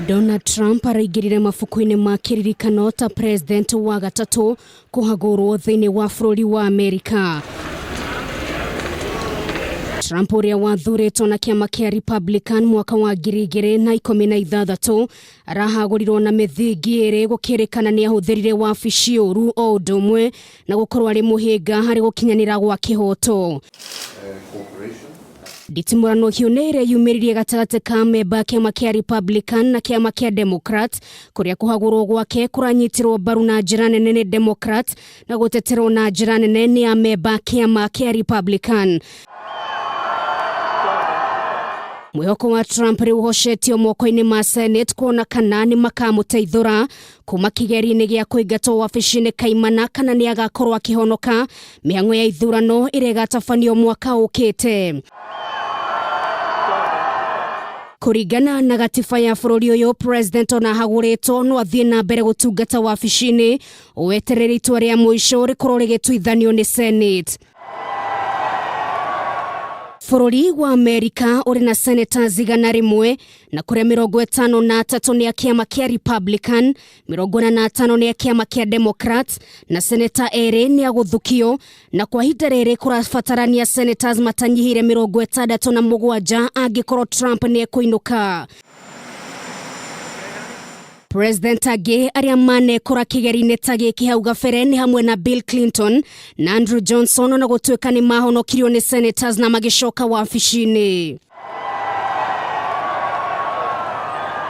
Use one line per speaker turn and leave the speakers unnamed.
Donald Trump araingĩrire mabuku-inĩ ma kĩririkano ta president wa gatatũ kũhagũrwo thĩinĩ wa bũrũri wa Amerika. Trump ũrĩa wathurĩtwo na kĩama kĩa Republican mwaka wa 2016 arahagũrirwo na mĩthingi ĩrĩ gũkĩrĩkana nĩ ahũthĩrire wabici ũru o ũndũ ũmwe na gũkorwo arĩ mũhĩnga harĩ gũkinyanĩra gwa kĩhoto. Nditimũrano hiũ nĩ ĩrĩa yumĩririe gatagatĩ ka memba kĩama kĩa Republican na kĩama kĩa Democrat, kũrĩa kũhagũrwo gwake kũranyitirwo mbaru na njĩra nene nĩ Democrat na gũteterwo na njĩra nene nĩ a memba kĩama kĩa Republican. Mwĩhoko wa Trump rĩu ũhocetio moko-inĩ ma Senate kuona kana nĩ makamũteithũra kuma kĩgeri-inĩ gĩa kũingatwo wabici-inĩ kaimana kana nĩ agakorwo akĩhonoka mĩhang'o ya ithurano ĩrĩa ĩgatabanio mwaka ũkĩte. Kũringana na gatiba ya bũrũri ũyũ, president ona hagũrĩtwo no athiĩ na mbere gũtungata wabici-inĩ weterere itua rĩa mũico rĩkorwo rĩgĩtuithanio nĩ Senate. Bũrũri wa Amerika ũrĩ na senators 100 na kũrĩa 53 nĩ a kĩama kĩa Republican, 45 nĩ a kĩama kĩa Democrat na senator erĩ nĩ a gũthukio, na kwa ihinda rĩrĩ kũrabatarania senators matanyihĩire 67 angĩkorwo Trump nĩ ekũinũka. President angĩ arĩa manekora kĩgeri-inĩ ta gĩkĩ hau gabere nĩ hamwe na Bill Clinton na Andrew Johnson, na gũtuĩka nĩ mahonokirio nĩ senators na magĩcoka wabici-inĩ.